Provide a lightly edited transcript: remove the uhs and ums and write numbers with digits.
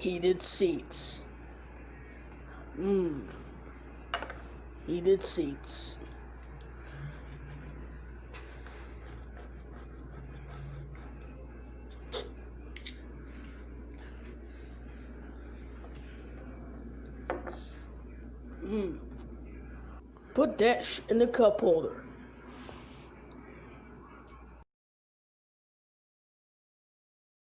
Heated seats. Mmm. Heated seats. Mmm. Put that in the cup holder.